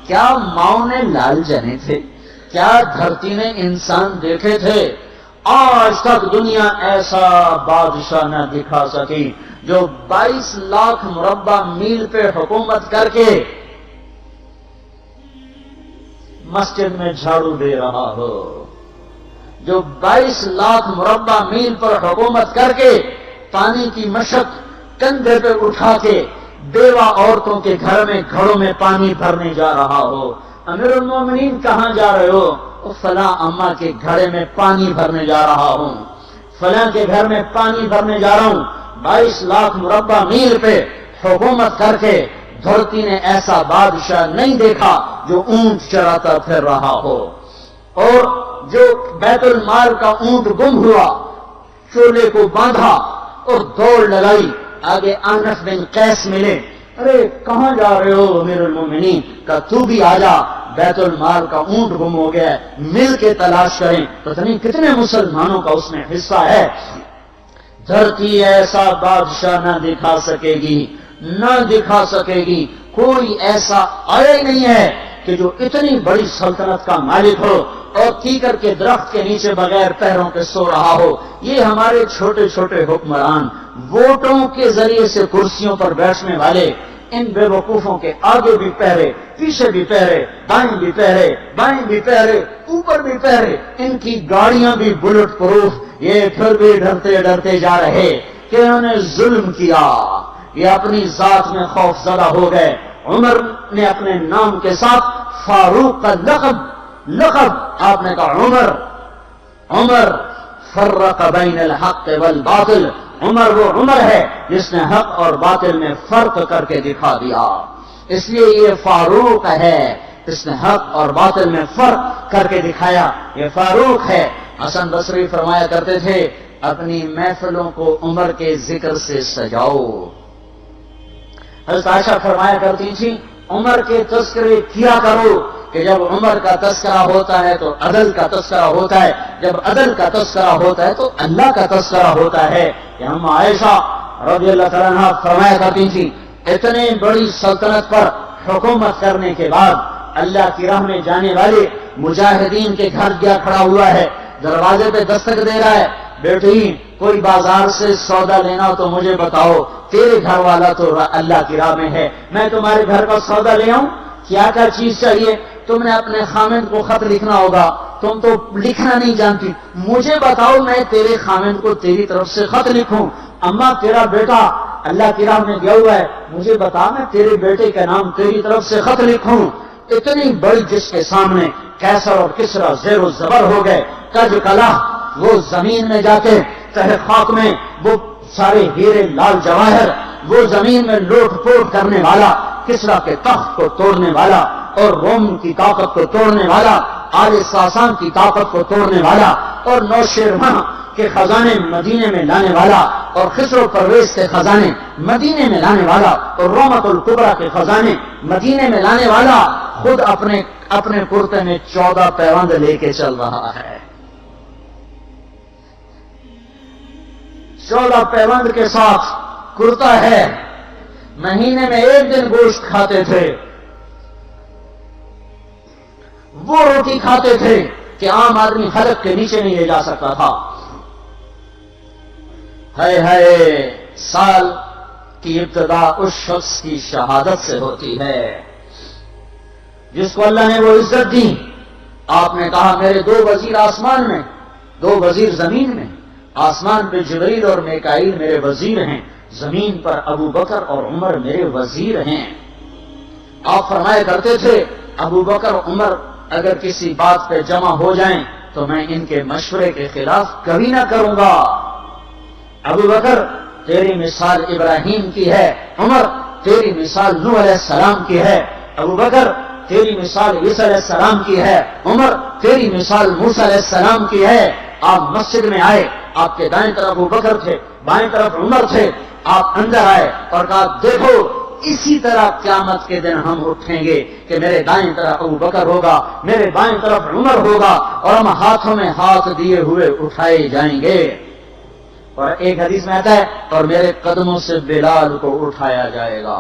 کیا ماؤں نے لال جنے تھے؟ کیا دھرتی نے انسان دیکھے تھے؟ آج تک دنیا ایسا بادشاہ نہ دکھا سکی جو 22 لاکھ مربع میل پہ حکومت کر کے مسجد میں جھاڑو دے رہا ہو، جو 22 لاکھ مربع میل پر حکومت کر کے پانی کی مشق کندھے پہ اٹھا کے بیوہ عورتوں کے گھر میں گھڑوں میں پانی بھرنے جا رہا ہو۔ امیر المومنین کہاں جا رہے ہو؟ فلاں اماں کے گھڑے میں پانی بھرنے جا رہا ہوں، فلاں کے گھر میں پانی بھرنے جا رہا ہوں۔ 22 لاکھ مربع میل پہ حکومت کر کے دھرتی نے ایسا بادشاہ نہیں دیکھا جو اونٹ چراتا پھر رہا ہو، اور جو بیت المال کا اونٹ گم ہوا چولے کو باندھا اور دوڑ لگائی، آگے انس بن قیس ملے، ارے کہاں جا رہے ہو امیر المومنین؟ کہ تو بھی آجا، بیت المال کا اونٹ گم ہو گیا ہے، مل کے تلاش کریں۔ پتہ نہیں کتنے مسلمانوں کا اس میں حصہ ہے۔ دھرتی ایسا بادشاہ نہ دکھا سکے گی، نہ دکھا سکے گی، کوئی ایسا آیا ہی نہیں ہے کہ جو اتنی بڑی سلطنت کا مالک ہو اور کیکر کے درخت کے نیچے بغیر پیروں کے سو رہا ہو۔ یہ ہمارے چھوٹے چھوٹے حکمران، ووٹوں کے ذریعے سے کرسیوں پر بیٹھنے والے، ان بے وقوفوں کے آگے بھی پہرے، پیچھے بھی پہرے، دائیں بھی پہرے، بائیں بھی پہرے، اوپر بھی پہرے، ان کی گاڑیاں بھی بلٹ پروف، یہ پھر بھی ڈرتے ڈرتے جا رہے کہ انہوں نے ظلم کیا، یہ اپنی ذات میں خوف زدہ ہو گئے۔ عمر نے اپنے نام کے ساتھ فاروق کا لقب آپ نے کہا عمر فرق بین الحق والباطل، عمر وہ عمر ہے جس نے حق اور باطل میں فرق کر کے دکھا دیا، اس لیے یہ فاروق ہے، اس نے حق اور باطل میں فرق کر کے دکھایا، یہ فاروق ہے۔ حسن بصری فرمایا کرتے تھے اپنی محفلوں کو عمر کے ذکر سے سجاؤ۔ حضرت عائشہ فرمایا کرتی تھی عمر کے تذکرے کیا کرو، کہ جب عمر کا تذکرہ ہوتا ہے تو عدل کا تذکرہ ہوتا ہے، جب عدل کا تذکرہ ہوتا ہے تو اللہ کا تذکرہ ہوتا ہے۔ کہ ہم عائشہ رضی اللہ تعالیٰ عنہ فرمایا کرتی تھی اتنے بڑی سلطنت پر حکومت کرنے کے بعد اللہ کی راہ میں جانے والے مجاہدین کے گھر گیا کھڑا ہوا ہے، دروازے پہ دستک دے رہا ہے، بیٹی کوئی بازار سے سودا لینا ہو تو مجھے بتاؤ، تیرے گھر والا تو اللہ کی راہ میں ہے، میں تمہارے گھر کا سودا لے آؤں، کیا کیا چیز چاہیے؟ تم نے اپنے خامند کو خط لکھنا ہوگا، تم تو لکھنا نہیں جانتی، مجھے بتاؤ میں تیرے خامند کو تیری طرف سے خط لکھوں۔ اما تیرا بیٹا اللہ کی راہ میں گیا ہوا ہے، مجھے بتا میں تیرے بیٹے کا نام تیری طرف سے خط لکھوں۔ اتنی بڑی جس کے سامنے کیسر اور کسرا زیر و زبر ہو گئے، کج کلا، وہ زمین میں جا کے تہ خاک میں وہ سارے ہیرے لال جواہر، وہ زمین میں لوٹ پوٹ کرنے والا، کسرا کے تخت کو توڑنے والا اور روم کی طاقت کو توڑنے والا، آل ساسان کی طاقت کو توڑنے والا اور نوشیروان کے خزانے مدینے میں لانے والا اور خسرو پرویز کے خزانے مدینے میں لانے والا اور رومت الکبرا کے خزانے مدینے میں لانے والا، خود اپنے کرتے میں 14 پیوند لے کے چل رہا ہے، 14 پیوند کے ساتھ کرتا ہے، مہینے میں 1 دن گوشت کھاتے تھے، وہ روٹی کھاتے تھے کہ عام آدمی حلق کے نیچے نہیں لے جا سکتا تھا۔ ہے سال کی ابتدا اس شخص کی شہادت سے ہوتی ہے جس کو اللہ نے وہ عزت دی۔ آپ نے کہا میرے 2 وزیر آسمان میں، 2 وزیر زمین میں، آسمان پہ جبریل اور میکائیل میرے وزیر ہیں، زمین پر ابو بکر اور عمر میرے وزیر ہیں۔ آپ فرمایا کرتے تھے ابو بکر عمر اگر کسی بات پہ جمع ہو جائیں تو میں ان کے مشورے کے خلاف کبھی نہ کروں گا۔ ابو بکر تیری مثال ابراہیم کی ہے، عمر تیری مثال نوح علیہ السلام کی ہے، ابو بکر تیری مثال عیسیٰ علیہ السلام کی ہے، عمر تیری مثال موسیٰ علیہ السلام کی ہے۔ آپ مسجد میں آئے، آپ کے دائیں طرف ابو بکر تھے، بائیں طرف عمر تھے، آپ اندر آئے اور کہا دیکھو اسی طرح قیامت کے دن ہم اٹھیں گے کہ میرے دائیں طرف ابو بکر ہوگا، میرے بائیں طرف عمر ہوگا اور ہم ہاتھوں میں ہاتھ دیے ہوئے اٹھائے جائیں گے۔ اور ایک حدیث میں آتا ہے اور میرے قدموں سے بلال کو اٹھایا جائے گا،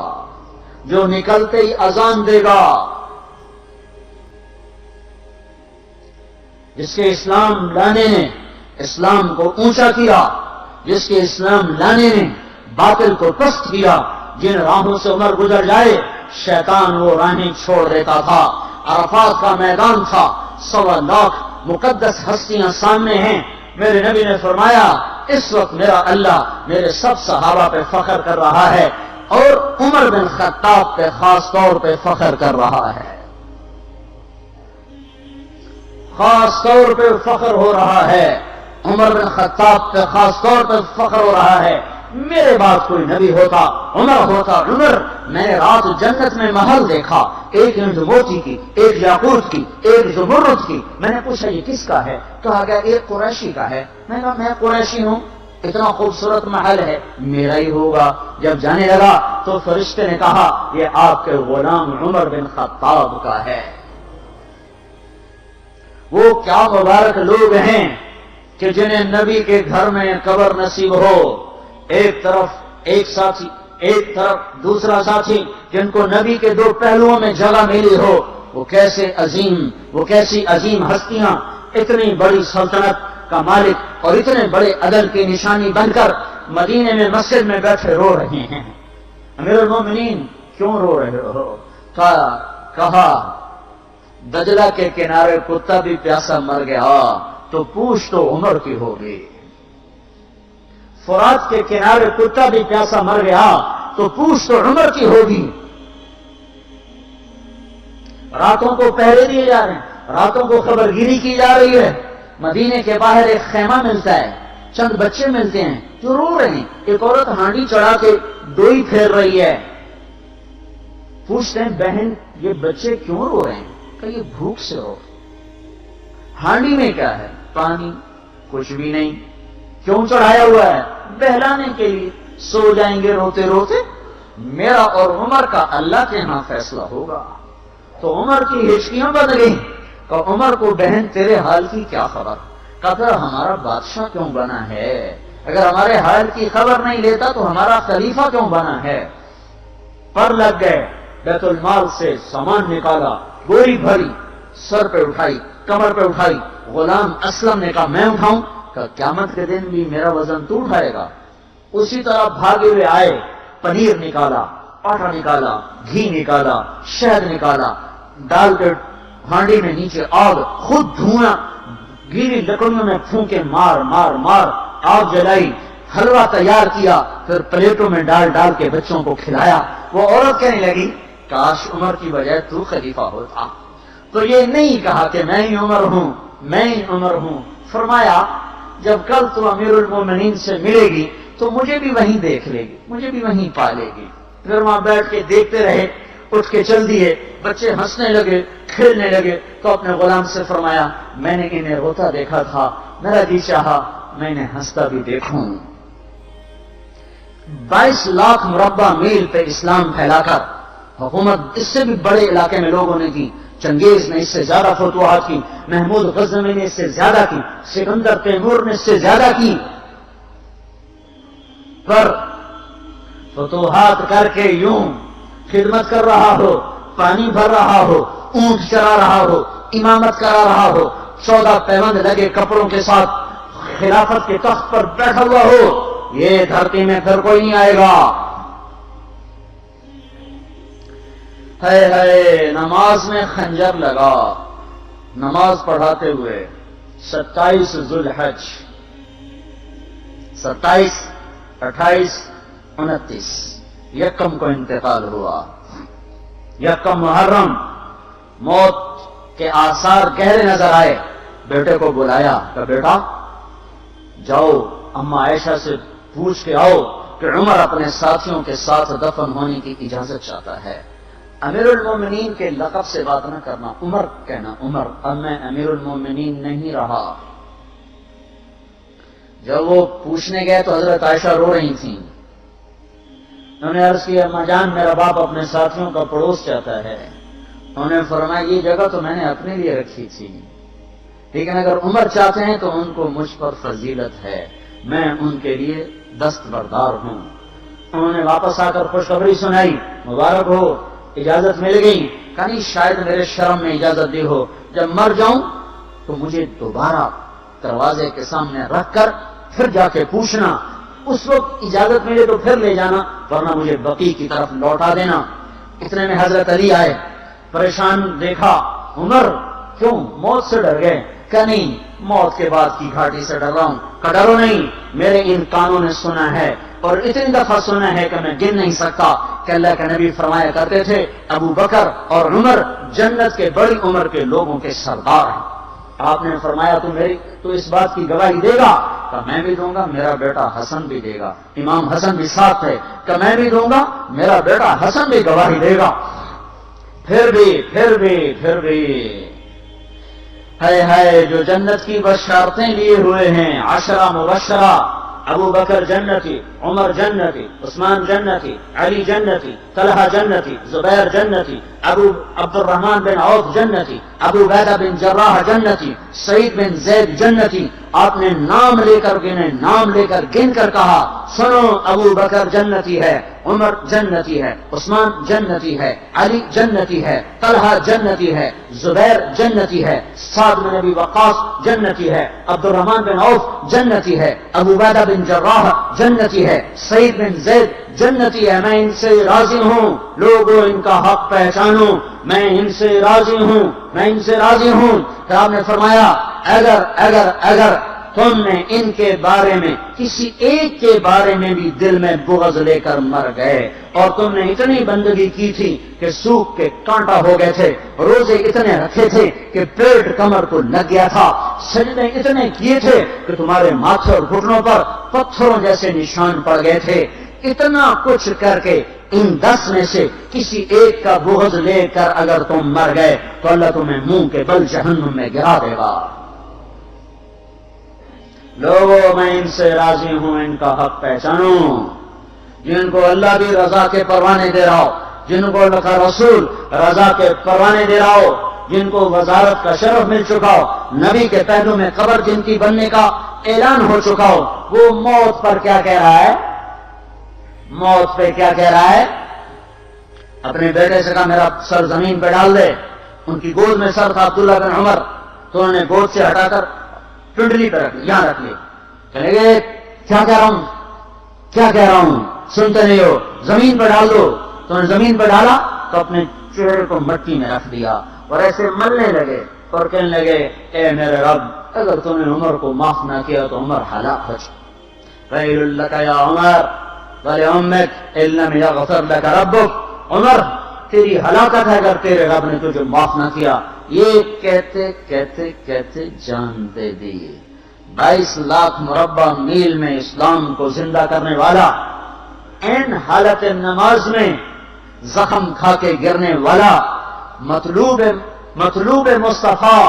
جو نکلتے ہی اذان دے گا جس کے اسلام لانے نے اسلام کو اونچا کیا، جس کے اسلام لانے نے باطل کو پست کیا، جن راہوں سے عمر گزر جائے شیطان وہ راہیں چھوڑ دیتا تھا۔ عرفات کا میدان تھا، 1.25 لاکھ مقدس ہستیاں سامنے ہیں۔ میرے نبی نے فرمایا اس وقت میرا اللہ میرے سب صحابہ پہ فخر کر رہا ہے اور عمر بن خطاب پہ خاص طور پہ فخر کر رہا ہے، خاص طور پہ فخر ہو رہا ہے، عمر بن خطاب پہ خاص طور پہ فخر ہو رہا ہے۔ میرے بعد کوئی نبی ہوتا عمر ہوتا۔ عمر، میں نے رات جنت میں محل دیکھا، ایک اینٹ موتی کی، ایک یاقوت کی، ایک زمرد کی۔ میں نے پوچھا یہ کس کا ہے؟ کہا گیا ایک قریشی کا ہے۔ میں نے کہا میں قریشی ہوں، اتنا خوبصورت محل ہے، میرا ہی ہوگا۔ جب جانے لگا تو فرشتے نے کہا یہ آپ کے غلام عمر بن خطاب کا ہے۔ وہ کیا مبارک لوگ ہیں کہ جنہیں نبی کے گھر میں قبر نصیب ہو، ایک طرف ایک ساتھی، ایک طرف دوسرا ساتھی، جن کو نبی کے دو پہلوؤں میں جگہ ملی ہو۔ وہ کیسی عظیم ہستیاں، اتنی بڑی سلطنت کا مالک اور اتنے بڑے عدل کی نشانی بن کر مدینے میں مسجد میں بیٹھے رو رہے ہیں۔ امیر المومنین کیوں رو رہے ہو؟ کہا دجلہ کے کنارے کتا بھی پیاسا مر گیا تو پوچھ تو عمر کی ہوگی، فرات کے کنارے کتا بھی پیاسا مر گیا تو پوچھ تو عمر کی ہوگی۔ راتوں کو پہرے دیے جا رہے ہیں، راتوں کو خبر گیری کی جا رہی ہے۔ مدینے کے باہر ایک خیمہ ملتا ہے، چند بچے ملتے ہیں جو رو رہے ہیں۔ ایک عورت ہانڈی چڑھا کے ڈوئی پھیر رہی ہے۔ پوچھتے ہیں بہن یہ بچے کیوں رو رہے ہیں؟ کہ یہ بھوک سے رو۔ ہانڈی میں کیا ہے؟ پانی، کچھ بھی نہیں۔ کیوں چڑھایا ہوا ہے؟ بہلانے کے لیے۔ سو جائیں گے روتے روتے، میرا اور عمر کا اللہ کے ہاں فیصلہ ہوگا۔ تو عمر کی ہچکیاں بن گئی کہ عمر کو بہن تیرے حال کی کیا خبر؟ کہا ہمارا بادشاہ کیوں بنا ہے؟ اگر ہمارے حال کی خبر نہیں لیتا تو ہمارا خلیفہ کیوں بنا ہے؟ پر لگ گئے، بیت المال سے سامان نکالا، بوری بھری، سر پہ اٹھائی، کمر پہ اٹھائی۔ غلام اسلم نے کہا میں اٹھاؤں؟ کہ قیامت کے دن بھی میرا وزن تو اٹھائے گا۔ اسی طرح بھاگے ہوئے آئے، پنیر نکالا، آٹا نکالا، گھی نکالا، شہد نکالا، ڈال کے ہانڈی میں نیچے آگ، خود دھواں، گیلی لکڑیوں میں پھونکے مار مار مار آگ جلائی، حلوہ تیار کیا، پھر پلیٹوں میں ڈال ڈال کے بچوں کو کھلایا۔ وہ عورت کہنے لگی کاش عمر کی بجائے تو خلیفہ ہوتا۔ تو یہ نہیں کہا کہ میں ہی عمر ہوں، میں ہی عمر ہوں۔ فرمایا جب کل تو امیر المومنین سے ملے گی تو مجھے بھی وہیں دیکھ لے گی، مجھے بھی وہیں پالے گی۔ پھر وہاں بیٹھ کے دیکھتے رہے، اٹھ کے چل دیے۔ بچے ہنسنے لگے، کھیلنے لگے تو اپنے غلام سے فرمایا میں نے انہیں روتا دیکھا تھا، میرا جی چاہا میں انہیں ہنستا بھی دیکھوں۔ 22 لاکھ مربع میل پہ اسلام پھیلا کر حکومت اس سے بھی بڑے علاقے میں لوگوں نے کی۔ چنگیز نے اس سے زیادہ فتوحات کی، محمود غزنوی نے اس سے زیادہ کی، سکندر تیمور نے اس سے زیادہ کی۔ پر فتوحات کر کے یوں خدمت کر رہا ہو، پانی بھر رہا ہو، اونٹ چرا رہا ہو، امامت کرا رہا ہو، 14 پیوند لگے کپڑوں کے ساتھ خلافت کے تخت پر بیٹھا ہوا ہو، یہ دھرتی میں پھر کوئی نہیں آئے گا۔ ہے نماز میں خنجر لگا، نماز پڑھاتے ہوئے 27 ذوالحج، 27، 28، 29 یکم کو انتقال ہوا۔ یکم محرم موت کے آثار گہرے نظر آئے۔ بیٹے کو بلایا کہ بیٹا جاؤ اما عائشہ سے پوچھ کے آؤ کہ عمر اپنے ساتھیوں کے ساتھ دفن ہونے کی اجازت چاہتا ہے۔ امیر المومنین کے لقب سے بات نہ کرنا، عمر کہنا۔ عمر، اب میں امیر المومنین نہیں رہا۔ جب وہ پوچھنے گئے تو حضرت عائشہ رو رہی تھیں۔ انہوں نے عرض کیا اما جان میرا باپ اپنے ساتھیوں کا پڑوس چاہتا ہے۔ انہوں نے فرمایا یہ جگہ تو میں نے اپنے لیے رکھی تھی، لیکن اگر عمر چاہتے ہیں تو ان کو مجھ پر فضیلت ہے، میں ان کے لیے دستبردار ہوں۔ انہوں نے واپس آ کر خوشخبری سنائی، مبارک ہو اجازت مل گئی۔ کہیں شاید میرے شرم میں اجازت دی ہو، جب مر جاؤں تو مجھے دوبارہ دروازے کے سامنے رکھ کر پھر جا کے پوچھنا، اس وقت اجازت ملے تو پھر لے جانا، ورنہ مجھے بقیع کی طرف لوٹا دینا۔ اتنے میں حضرت علی آئے، پریشان دیکھا، عمر کیوں موت سے ڈر گئے؟ کہ نہیں، موت کے بعد کی گھاٹی سے ڈر رہا ہوں۔ کہ ڈرو نہیں، میرے ان کانوں نے سنا ہے اور اتنی دفعہ سنا ہے کہ میں گن نہیں سکتا کہ اللہ کے نبی فرمایا کرتے تھے ابو بکر اور عمر جنت کے بڑی عمر کے لوگوں کے سردار ہیں۔ آپ نے فرمایا تو اس بات کی گواہی دے گا؟ کہ میں بھی دوں گا، میرا بیٹا حسن بھی دے گا۔ امام حسن بھی ساتھ ہے کہ میں بھی دوں گا، میرا بیٹا حسن بھی گواہی دے گا۔ پھر بھی ہے جو جنت کی بشارتیں لیے ہوئے ہیں، 10 مبشرہ، ابو بکر جنتی، عمر جنتی، عثمان جنتی، علی جنتی، طلحہ جنتی، زبیر جنتی، ابو عبد الرحمن بن عوف جنتی، ابو عبیدہ بن جراح جنتی، سعید بن زید جنتی۔ آپ نے نام لے کر گنے، نام لے کر گن کر کہا، سنو ابو بکر جنتی ہے، عمر جنتی ہے، عثمان جنتی ہے، علی جنتی ہے، طلحہ جنتی ہے، زبیر جنتی ہے، سعد بن ابی وقاص جنتی ہے، عبد الرحمن بن عوف جنتی ہے، ابو عبیدہ بن جراح جنتی ہے، سعید بن زید جنتی ہے۔ میں ان سے راضی ہوں، لوگوں ان کا حق پہچانو، میں ان سے راضی ہوں، میں ان سے راضی ہوں۔ کہ آپ نے فرمایا اگر تم نے ان کے بارے میں کسی ایک کے بارے میں بھی دل میں بغض لے کر مر گئے، اور تم نے اتنی بندگی کی تھی کہ سوکھ کے کانٹا ہو گئے تھے، روزے اتنے رکھے تھے کہ پیٹ کمر کو لگ گیا تھا، سجدے اتنے کیے تھے کہ تمہارے ماتھے اور گھٹنوں پر پتھروں جیسے نشان پڑ گئے تھے، اتنا کچھ کر کے ان 10 میں سے کسی ایک کا بغض لے کر اگر تم مر گئے تو اللہ تمہیں منہ کے بل جہنم میں گرا دے گا۔ لوگوں میں ان سے راضی ہوں، ان کا حق پہچانو، جن کو اللہ بھی رضا کے پروانے دے رہا ہو، جن کو اللہ کا رسول رضا کے پروانے دے رہا ہو، جن کو وزارت کا شرف مل چکا ہو، نبی کے پہلو میں قبر جن کی بننے کا اعلان ہو چکا ہو، وہ موت پر کیا کہہ رہا ہے؟ موت پہ کیا کہہ رہا ہے؟ اپنے بیٹے سے کہا میرا سر زمین پہ ڈال دے۔ ان کی گود میں سر تھا عبداللہ بن عمر، تو انہوں نے گود سے ہٹا کر پنڈلی پہ رکھ لی، یہاں رکھ لی۔ چلے گئے، کیا کہہ رہا ہوں سنتے نہیں ہو، زمین پہ ڈال دو۔ تو انہوں نے زمین پہ ڈالا تو اپنے چہرے کو مٹی میں رکھ دیا اور ایسے ملنے لگے اور کہنے لگے اے میرے رب، اگر تم نے عمر کو معاف نہ کیا تو عمر ہلاک ہو جائے۔ ویل لک یا عمر ولأمک ان لم یغفر لک ربک، عمر تیری ہلاکت ہے اگر تیرے رب نے تجھے معاف نہ کیا۔ یہ کہتے کہتے کہتے جان دے دی۔ 22 لاکھ مربع میل میں اسلام کو زندہ کرنے والا، این حالت نماز میں زخم کھا کے گرنے والا، مطلوب مصطفیٰ،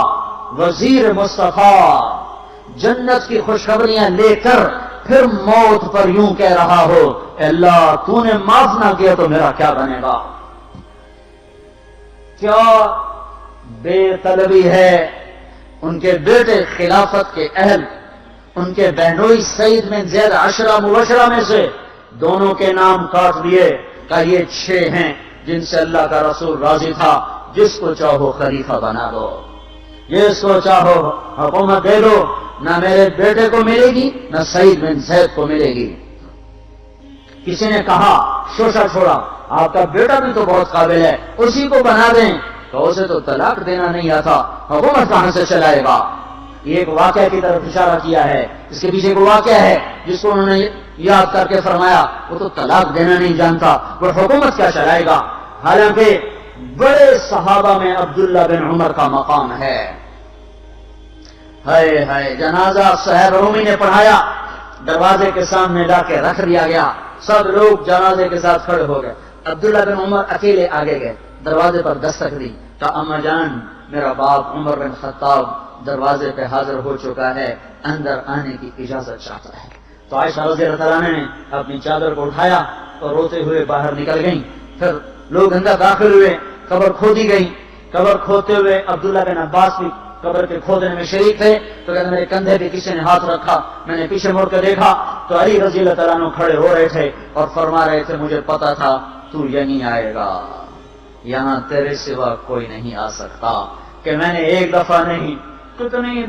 وزیر مصطفیٰ، جنت کی خوشخبریاں لے کر پھر موت پر یوں کہہ رہا ہو اے اللہ تو نے معاف نہ کیا تو میرا کیا بنے گا؟ کیا بے طلبی ہے۔ ان کے بیٹے خلافت کے اہل، ان کے بہنوئی سعید بن زید 10 مبشرہ میں سے دونوں کے نام کاٹ دیے کہ یہ 6 ہیں جن سے اللہ کا رسول راضی تھا، جس کو چاہو خلیفہ بنا دو، جس کو چاہو حکومت دے دو، نہ میرے بیٹے کو ملے گی نہ سعید بن زید کو ملے گی۔ کسی نے کہا شوشہ چھوڑا، آپ کا بیٹا بھی تو بہت قابل ہے، اسی کو بنا دیں۔ تو اسے تو طلاق دینا نہیں آتا، حکومت کہاں سے چلائے گا؟ یہ ایک واقعہ کی طرف اشارہ کیا ہے، اس کے پیچھے ایک واقعہ ہے جس کو انہوں نے یاد کر کے فرمایا وہ تو طلاق دینا نہیں جانتا، وہ حکومت کیا چلائے گا؟ حالانکہ بڑے صحابہ میں عبداللہ بن عمر کا مقام ہے۔ ہائے جنازہ صہیب رومی نے پڑھایا، دروازے کے سامنے لا کے رکھ دیا گیا، سب لوگ جنازے کے ساتھ کھڑے ہو گئے، عبداللہ بن عمر اکیلے آگے گئے، دروازے پر دستک دی کہ اما جان میرا باپ عمر بن خطاب دروازے پہ حاضر ہو چکا ہے، اندر آنے کی اجازت چاہتا ہے۔ تو عائشہ رضی اللہ تعالیٰ نے اپنی چادر کو اٹھایا اور روتے ہوئے باہر نکل گئیں۔ پھر لوگ اندر داخل ہوئے، قبر کھودی گئی، قبر کھودتے ہوئے عبداللہ بن عباس بھی قبر کے کھودنے میں شریک تھے۔ تو کہتے میرے کندھے پہ کسی نے ہاتھ رکھا، میں نے پیچھے مڑ کر دیکھا تو علی رضی اللہ تعالیٰ عنہ کھڑے ہو رہے تھے اور فرما رہے تھے مجھے پتا تھا تو یہیں آئے گا، یہاں تیرے سوا کوئی نہیں آ سکتا۔ کہ میں نے ایک دفعہ نہیں کتنی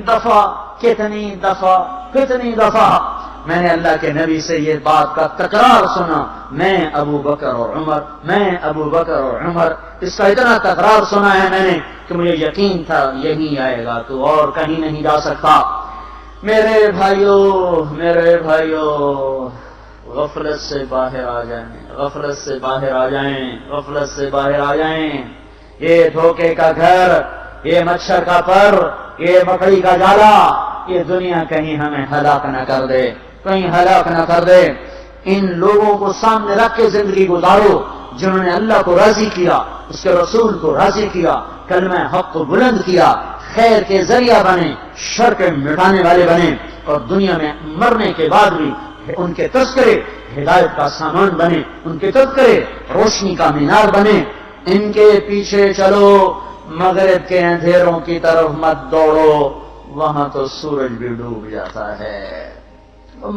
دفعہ میں نے اللہ کے نبی سے یہ بات کا تکرار سنا، میں ابو بکر اور عمر، اس کا اتنا تکرار سنا ہے میں نے کہ مجھے یقین تھا یہی آئے گا، تو اور کہیں نہیں جا سکتا۔ میرے بھائیوں غفلت سے باہر آ جائیں، یہ دھوکے کا گھر، یہ مچھر کا پر، یہ مکڑی کا جالا، یہ دنیا کہیں ہمیں ہلاک نہ کر دے۔ ان لوگوں کو سامنے رکھ کے زندگی گزارو جنہوں نے اللہ کو راضی کیا، اس کے رسول کو راضی کیا، کلمہ حق کو بلند کیا، خیر کے ذریعہ بنے، شر کے مٹانے والے بنے، اور دنیا میں مرنے کے بعد بھی ان کے تذکرے ہدایت کا سامان بنے، ان کے تذکرے روشنی کا مینار بنے۔ ان کے پیچھے چلو، مغرب کے اندھیروں کی طرف مت دوڑو، وہاں تو سورج بھی ڈوب جاتا ہے،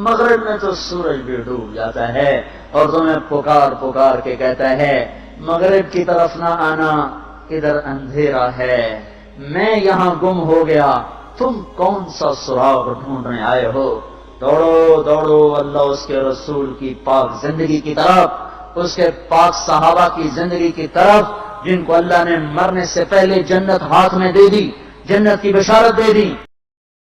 مغرب میں تو سورج بھی ڈوب جاتا ہے، اور تمہیں پکار کے کہتا ہے مغرب کی طرف نہ آنا، ادھر اندھیرا ہے، میں یہاں گم ہو گیا، تم کون سا سراغ ڈھونڈنے آئے ہو؟ دوڑو اللہ اس کے رسول کی پاک زندگی کی طرف، اس کے پاک صحابہ کی زندگی کی طرف، جن کو اللہ نے مرنے سے پہلے جنت ہاتھ میں دے دی، جنت کی بشارت دے دی۔